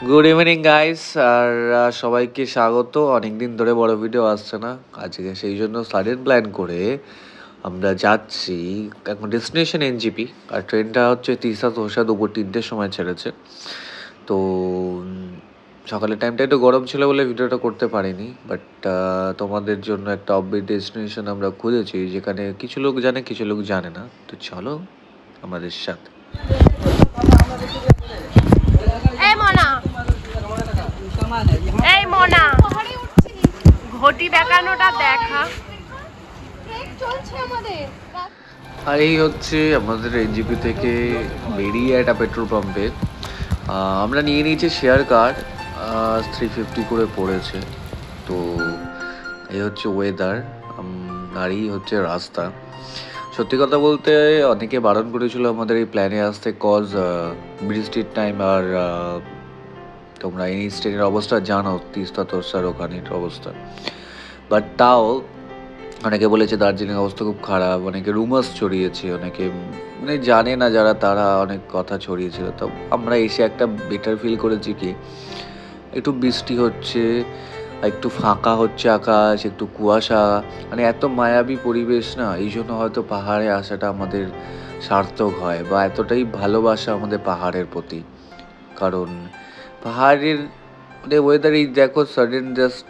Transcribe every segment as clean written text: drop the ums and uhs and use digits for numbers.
Good evening guys আর সবাইকে স্বাগত। অনেকদিন ধরে বড় ভিডিও আসছে না, আজকে সেই জন্য সাডেন প্ল্যান করে আমরা যাচ্ছি এখন ডেস্টিনেশন এনজিপি। আর ট্রেনটা হচ্ছে তিস্তা তোষা দুপুর 3টের সময় ছেড়েছে। তো সকালের টাইমটা একটু গরম ছিল বলে ভিডিওটা করতে পারিনি, বাট তোমাদের জন্য একটা অফবিট ডেস্টিনেশন আমরা খুঁজেছি যেখানে কিছু লোক জানে কিছু লোক জানে না। তো চলো আমাদের সাথে। এই মনা ঘটি দেখানোটা দেখা চলছে আমাদের। আর এই হচ্ছে আমাদের এনজিপি থেকে বেরিয়ে একটা পেট্রোল পাম্পে আমরা নিয়ে নিয়েছি শেয়ার কার, 350 করে পড়েছে। তো এই হচ্ছে ওয়েদার আর এই হচ্ছে রাস্তা। সত্যি কথা বলতে অনেকে বারণ করেছিল আমাদের এই প্ল্যানে আসতে, কজ বৃষ্টির টাইম। আর তোমরা এই স্টেটের অবস্থা জানো, তিস্তা তোরসার ওখানের অবস্থা। বাট তাও অনেকে বলেছে দার্জিলিং অবস্থা খুব খারাপ, অনেকে রুমার্স ছড়িয়েছে, অনেকে মানে জানে না যারা তারা অনেক কথা ছড়িয়েছিল। তো আমরা এসে একটা বেটার ফিল করেছি কি একটু বৃষ্টি হচ্ছে, একটু ফাঁকা হচ্ছে আকাশ, একটু কুয়াশা, মানে এত মায়াবী পরিবেশ না, এই জন্য হয়তো পাহাড়ে আসাটা আমাদের সার্থক হয়, বা এতটাই ভালোবাসা আমাদের পাহাড়ের প্রতি। কারণ পাহাড়ের মানে ওয়েদার এই দেখো, সাডেন জাস্ট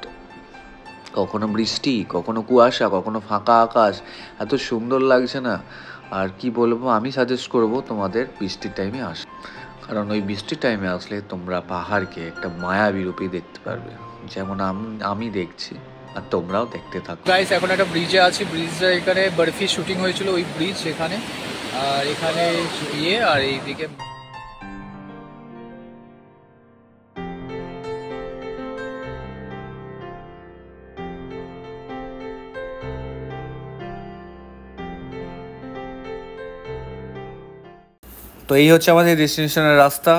কখনো বৃষ্টি, কখনো কুয়াশা, কখনো ফাঁকা আকাশ, এত সুন্দর লাগছে না। আর কি বলবো, আমি সাজেস্ট করব তোমাদের বৃষ্টির টাইমে আস, কারণ ওই বৃষ্টির টাইমে আসলে তোমরা পাহাড়কে একটা মায়াবী রূপে দেখতে পারবে, যেমন আমি দেখছি, আর তোমরাও দেখতে থাকো। গাইস এখন একটা ব্রিজে আছি, ব্রিজটা এখানে বরফি শুটিং হয়েছিল, ওই ব্রিজ এখানে। আর এখানে আর এইদিকে তো এই হচ্ছে আমাদের ডেস্টিনেশনের রাস্তা।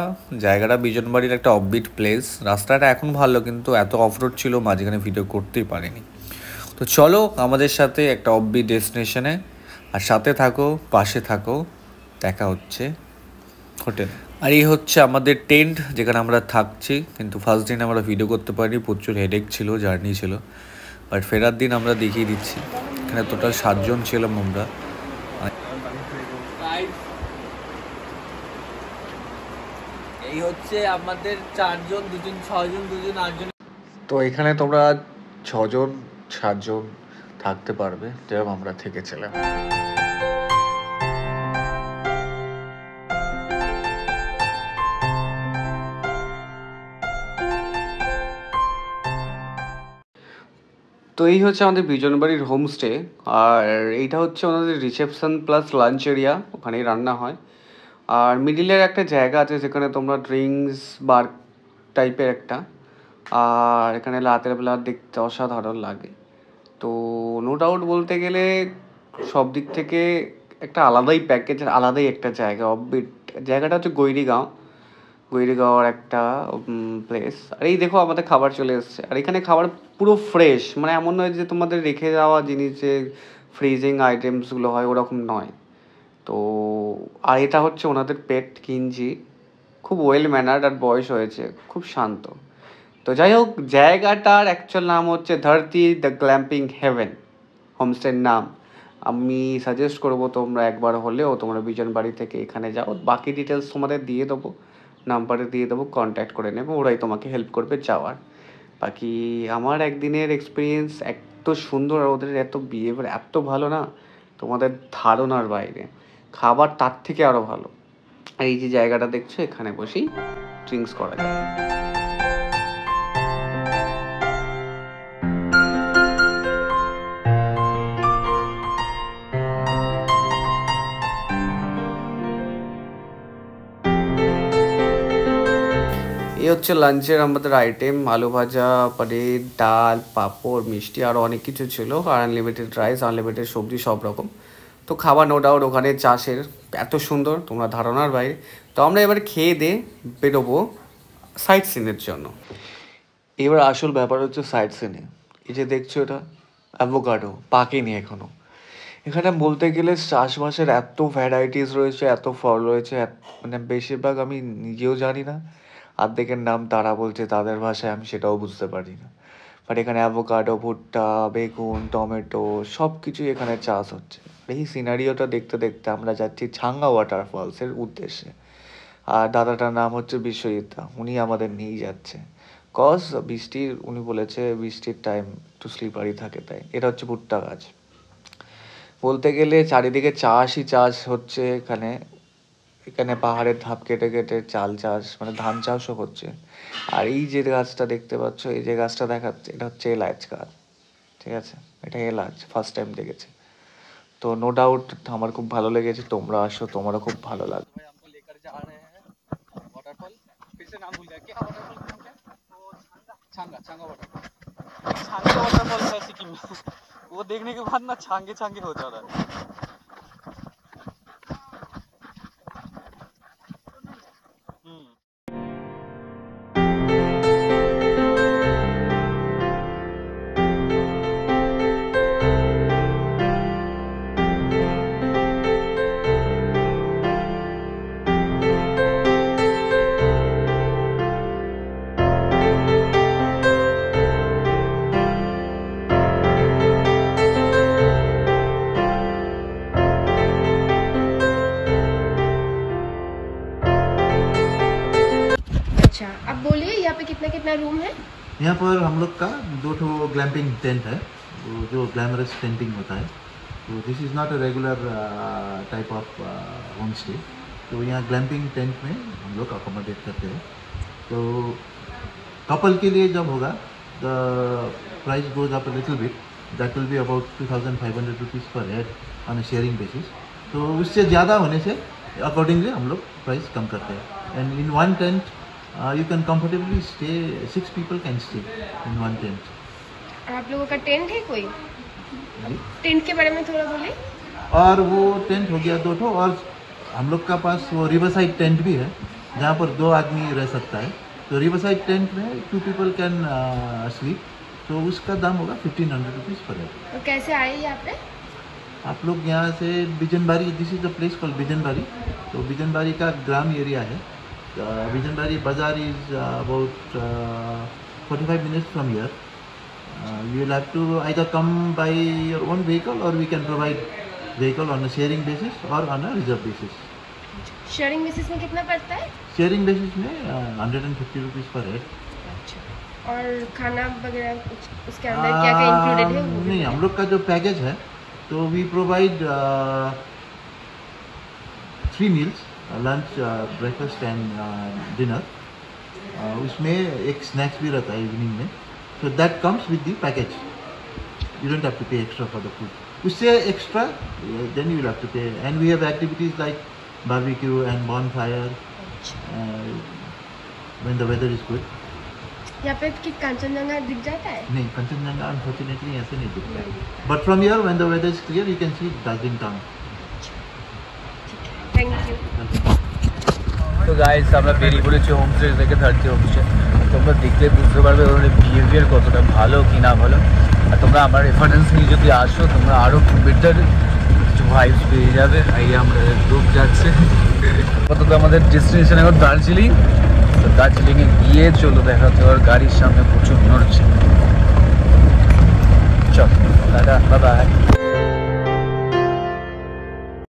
জায়গাটা বিজনবাড়ির একটা অফবিট প্লেস। রাস্তাটা এখন ভালো, কিন্তু এত অফরোড ছিল মাঝখানে ভিডিও করতেই পারিনি। তো চলো আমাদের সাথে একটা অফবিট ডেস্টিনেশনে, আর সাথে থাকো, পাশে থাকো। দেখা হচ্ছে হোটেল। আর এই হচ্ছে আমাদের টেন্ট যেখানে আমরা থাকছি। কিন্তু ফার্স্ট দিন আমরা ভিডিও করতে পারিনি, প্রচুর হেডেক ছিল, জার্নি ছিল। বাট ফেরার দিন আমরা দেখিয়ে দিচ্ছি। এখানে টোটাল 7 জন ছিলাম আমরা। এই হচ্ছে আমাদের 4 জন, 2 জন 6 জন, 2 জন 8 জন। তো এখানে তোমরা 6 জন 7 জন থাকতে পারবে, যেরকম আমরা থেকেছিলাম। তো এই হচ্ছে আমাদের বিজনবাড়ির হোমস্টে। আর এইটা হচ্ছে ওনাদের রিসেপশন প্লাস লাঞ্চ এরিয়া, ওখানেই রান্না হয়। আর মিডিলের একটা জায়গা আছে যেখানে তোমরা ড্রিঙ্কস বার টাইপের একটা। আর এখানে রাতের বেলা দেখতে অসাধারণ লাগে। তো নো ডাউট বলতে গেলে সব দিক থেকে একটা আলাদাই প্যাকেজ, আলাদাই একটা জায়গা। অফবিট জায়গাটা হচ্ছে গৈরিগাঁওয়ের একটা প্লেস। আর এই দেখো আমাদের খাবার চলে এসছে। আর এখানে খাবার পুরো ফ্রেশ, মানে এমন নয় যে তোমাদের রেখে যাওয়া জিনিস যে ফ্রিজিং আইটেমসগুলো হয়, ওরকম নয়। তো আর এটা হচ্ছে ওনাদের পেট কিঞ্জি, খুব ওয়েল ম্যানার্ড, আর বয়স হয়েছে, খুব শান্ত। তো যাই হোক, জায়গাটার অ্যাকচুয়াল নাম হচ্ছে ধরতি দ্য গ্ল্যাম্পিং হেভেন, হোমস্টের নাম। আমি সাজেস্ট করবো তোমরা একবার হলেও তোমরা বিজনবাড়ি থেকে এখানে যাও। বাকি ডিটেলস তোমাদের দিয়ে দেবো, নাম্বারে দিয়ে দেবো, কন্ট্যাক্ট করে নেবে, ওরাই তোমাকে হেল্প করবে যাওয়ার। বাকি আমার একদিনের এক্সপিরিয়েন্স এত সুন্দর, আর ওদের এত বিহেভিয়ার এত ভালো না, তোমাদের ধারণার বাইরে। খাবার তার থেকে আরও ভালো। আর এই যে জায়গাটা দেখছো, এখানে বসেই ড্রিঙ্কস করা যায়। এই হচ্ছে লাঞ্চের আমাদের আইটেম, আলু ভাজা, পনির, ডাল, পাঁপড়, মিষ্টি, আরও অনেক কিছু ছিল। আর আনলিমিটেড রাইস, আনলিমিটেড সবজি, সব রকম। তো খাবার নো ডাউট ওখানে চাষের এত সুন্দর, তোমরা ধারণার বাইরে। তো আমরা এবার খেয়ে দিয়ে বেরোবো সাইট সিনের জন্য। এবার আসল ব্যাপার হচ্ছে সাইট সিনে। এই যে দেখছো, এটা অ্যাভোকাডো পাকেনি এখনও। এখানে বলতে গেলে চাষবাসের এত ভ্যারাইটিস রয়েছে, এত ফল রয়েছে, মানে বেশিরভাগ আমি নিজেও জানি না। অর্ধেকের নাম তারা বলছে তাদের ভাষায়, আমি সেটাও বুঝতে পারি না। বাট এখানে অ্যাভোকাডো, ভুট্টা, বেগুন, টমেটো সব কিছুই এখানে চাষ হচ্ছে। এই সিনারিওটা দেখতে দেখতে আমরা যাচ্ছি ছাঙ্গা ওয়াটারফলসের উদ্দেশ্যে। আর দাদাটার নাম হচ্ছে বিশ্বজিৎ দা, উনি আমাদের নিয়েই যাচ্ছে। কজ বৃষ্টির, উনি বলেছে বৃষ্টির টাইম একটু স্লিপারি থাকে, তাই। এটা হচ্ছে ভুট্টা গাছ। বলতে গেলে চারিদিকে চাষই চাষ হচ্ছে এখানে। এখানে পাহাড়ের ধাপ কেটে কেটে চাল চাষ, মানে ধান চাষও হচ্ছে। আর এই যে গাছটা দেখতে পাচ্ছ, এই যে গাছটা দেখাচ্ছে, এটা হচ্ছে এলাচ গাছ, ঠিক আছে। এটা এলাচ, ফার্স্ট টাইম দেখেছি। তো নো ডাউট আমার খুব ভালো লেগেছে, তোমরা আসো, তোমারও খুব ভালো লাগবে। वाटरफॉल है सिक्किम में। वो देखने के बाद ना छांगे छांगे हो जा रहा है। अच्छा, अब बोलिए यहाँ पे कितना कितना रूम है? यहाँ पर हम लोग का 2 ठो ग्लैम्पिंग टेंट है, वो जो ग्लैमरस टेंटिंग होता है। तो this is not a regular type of home stay. तो यहाँ ग्लैम्पिंग टेंट में हम लोग अकोमोडेट करते हैं। तो कपल के लिए जब होगा, the price goes up a little bit, that will be about 2500 rupees per head on a sharing basis. तो उससे ज़्यादा होने से अकॉर्डिंगली हम लोग प्राइस कम करते हैं। And in one tent you can comfortably stay, 6 people can stay in one tent. और आप लोगों का टेंट है कोई? टेंट के बारे में थोड़ा बोलिए। और वो टेंट हो गया 2 ठो, और हम लोग का पास वो रिवर साइड टेंट भी है जहाँ पर 2 आदमी रह सकता है। तो रिवर साइड टेंट में 2 people कैन स्लीप। तो उसका दाम होगा 1500 रुपीज़ पर हेड। तो कैसे आए यहाँ पे? आप लोग यहाँ से Bijanbari, this is the place called Bijanbari. तो बिजनबारी का ग्राम एरिया है। Bijanbari Bazaar is about 45 minutes from here. You will have to either come by your own vehicle, or we can provide vehicle on a sharing basis or on a reserve basis. Sharing basis में कितना पड़ता है? Sharing basis में 150 rupees per head. और खाना वगैरह कुछ उसके अंदर क्या क्या इंक्लूडेड है? नहीं, हम लोग का जो पैकेज है, तो we provide 3 meals, lunch, breakfast and dinner. उसमें एक स्नैक्स भी रहता है इवनिंग में। So that comes with the package. You don't have to pay extra for the food. उससे extra then you will have to pay. And we have activities like barbecue and bonfire when the weather is good. यहाँ पे कि कंचनजंगा दिख जाता है? नहीं, Kanchenjunga unfortunately ऐसे नहीं दिखता है। But from here when the weather is clear you can see Darjeeling town. Thank you. তো গাইস আমরা বেরিয়ে পড়েছি হোম স্টে থেকে, 30 অফিসে। তোমরা দেখলে বুঝতে পারবে ওদের বিহেভিয়ার কতটা ভালো কি না ভালো। আর তোমরা আমার রেফারেন্স নিয়ে যদি আসো, তোমরা আরও বেটার কিছু ভাইবস পেয়ে যাবে। এই আমরা গ্রুপ যাচ্ছে, আপাতত আমাদের ডেস্টিনেশন এখন দার্জিলিং। তো দার্জিলিংয়ে গিয়ে চলো দেখাতে, ওর গাড়ির সামনে প্রচুর নড়ছে। চল, টাটা, বাই বাই।